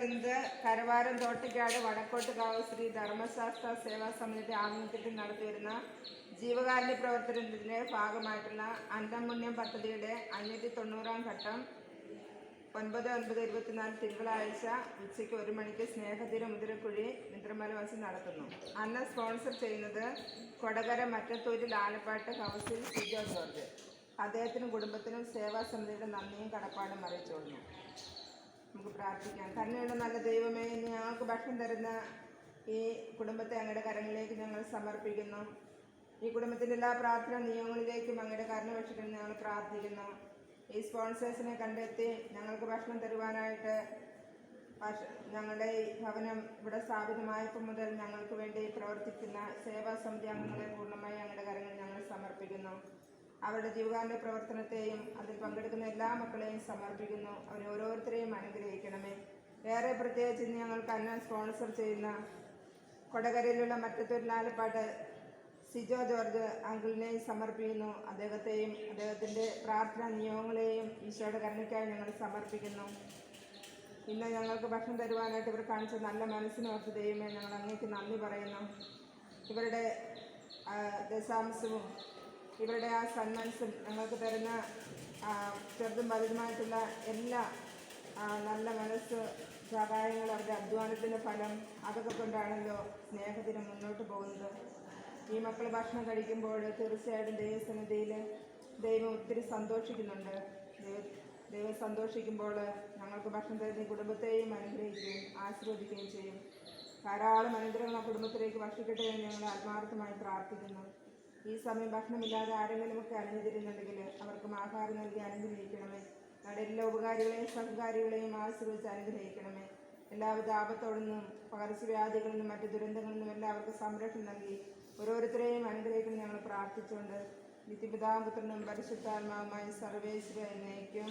വരുന്നത് കരവാരം തോട്ടിക്കാട് വടക്കോട്ടുകാവ് ശ്രീ ധർമ്മശാസ്ത്ര സേവാ സമിതിയുടെ ആഭിമുഖ്യത്തിൽ നടത്തിവരുന്ന ജീവകാരുണ്യ പ്രവർത്തനത്തിന്റെ ഭാഗമായിട്ടുള്ള അന്നപുണ്യം പദ്ധതിയുടെ 590-ാം ഘട്ടം 9/9/24 തിങ്കളാഴ്ച ഉച്ചയ്ക്ക് 1 മണിക്ക് സ്നേഹതീരം മുതിരക്കുഴി നിദ്രമലവാസി നടത്തുന്നു. അന്ന് സ്പോൺസർ ചെയ്യുന്നത് കൊടകര മറ്റത്തൂരിൽ ആലപ്പാട്ട് കൗൺസിൽ സിജോ ജോർജ്. അദ്ദേഹത്തിനും കുടുംബത്തിനും സേവാ സമിതിയുടെ നന്ദിയും കടപ്പാടും അറിയിച്ചുകൊള്ളുന്നു. നമുക്ക് പ്രാർത്ഥിക്കാം. കരുണയുള്ള നല്ല ദൈവമേ, ഞങ്ങൾക്ക് ഭക്ഷണം തരുന്ന ഈ കുടുംബത്തെ അങ്ങയുടെ കരങ്ങളിലേക്ക് ഞങ്ങൾ സമർപ്പിക്കുന്നു. ഈ കുടുംബത്തിൻ്റെ എല്ലാ പ്രാർത്ഥന നിയമങ്ങളിലേക്കും അങ്ങയുടെ കരുണ ഭക്ഷിക്കണം ഞങ്ങൾ പ്രാർത്ഥിക്കുന്നു. ഈ സ്പോൺസേഴ്സിനെ കണ്ടെത്തി ഞങ്ങൾക്ക് ഭക്ഷണം തരുവാനായിട്ട് ഞങ്ങളുടെ ഈ ഭവനം ഇവിടെ സ്ഥാപിതമായപ്പോൾ മുതൽ ഞങ്ങൾക്ക് വേണ്ടി പ്രവർത്തിക്കുന്ന സേവാ സമിതി അംഗങ്ങളെ പൂർണ്ണമായി അങ്ങയുടെ കരങ്ങളിൽ ഞങ്ങൾ സമർപ്പിക്കുന്നു. അവരുടെ ജീവകാരുണ്യ പ്രവർത്തനത്തെയും അതിൽ പങ്കെടുക്കുന്ന എല്ലാ മക്കളെയും സമർപ്പിക്കുന്നു. അവരെ ഓരോരുത്തരെയും അനുഗ്രഹിക്കണമേ. ഏറെ പ്രത്യേകിച്ച് ഞങ്ങൾക്ക് അന്നം സ്പോൺസർ ചെയ്യുന്ന കൊടകരയിലുള്ള മറ്റത്തൂരിൽ ആലപ്പാട്ട് സിജോ ജോർജ് അങ്കിളിനെയും സമർപ്പിക്കുന്നു. അദ്ദേഹത്തെയും അദ്ദേഹത്തിൻ്റെ പ്രാർത്ഥനാ നിയോഗങ്ങളെയും ഈശോയുടെ കരുണയ്ക്കായി ഞങ്ങൾ സമർപ്പിക്കുന്നു. ഇന്ന് ഞങ്ങൾക്ക് ഭക്ഷണം തരുവാനായിട്ട് ഇവർ കാണിച്ച നല്ല മനസ്സിനോർത്ത് ദൈവമേ ഞങ്ങൾ അങ്ങേക്ക് നന്ദി പറയുന്നു. ഇവരുടെ ദശാംശവും ഇവരുടെ ആ സന്മനസ്സും ഞങ്ങൾക്ക് തരുന്ന ചെറുതും വലുതുമായിട്ടുള്ള എല്ലാ നല്ല മനസ്സ് സഹായങ്ങൾ അവരുടെ അധ്വാനത്തിൻ്റെ ഫലം അതൊക്കെ കൊണ്ടാണല്ലോ സ്നേഹത്തിന് മുന്നോട്ട് പോകുന്നത്. ഈ മക്കൾ ഭക്ഷണം കഴിക്കുമ്പോൾ തീർച്ചയായിട്ടും ദൈവസന്നിധിയിൽ ദൈവം ഒത്തിരി സന്തോഷിക്കുന്നുണ്ട്. ദൈവം സന്തോഷിക്കുമ്പോൾ ഞങ്ങൾക്ക് ഭക്ഷണം തരുന്ന കുടുംബത്തെയും അനുഗ്രഹിക്കുകയും ആശീർവദിക്കുകയും ചെയ്യും. ധാരാളം അനുഗ്രഹങ്ങൾ ആ കുടുംബത്തിലേക്ക് ഭക്ഷിക്കട്ടെ എന്ന് ഞങ്ങൾ ആത്മാർത്ഥമായി പ്രാർത്ഥിക്കുന്നു. ഈ സമയം ഭക്ഷണമില്ലാതെ ആരെങ്കിലുമൊക്കെ അനുഗ്രഹിക്കുന്നുണ്ടെങ്കിൽ അവർക്കും ആഹാരം നൽകി അനുഗ്രഹിക്കണമേ. ഞങ്ങളുടെ എല്ലാ ഉപകാരികളെയും സഹകാരികളെയും ആശീർവദിച്ച് അനുഗ്രഹിക്കണമേ. എല്ലാവിധ ആപത്തോടും നിന്നും പകർച്ചവ്യാധികളിൽ നിന്നും മറ്റു ദുരന്തങ്ങളിൽ നിന്നും എല്ലാവർക്കും സംരക്ഷണം നൽകി ഓരോരുത്തരെയും അനുഗ്രഹിക്കണം ഞങ്ങൾ പ്രാർത്ഥിച്ചുകൊണ്ട് നിത്യപിതാപുത്രനും പരിശുദ്ധാത്മാവുമായി സർവേശ്വര എന്നേക്കും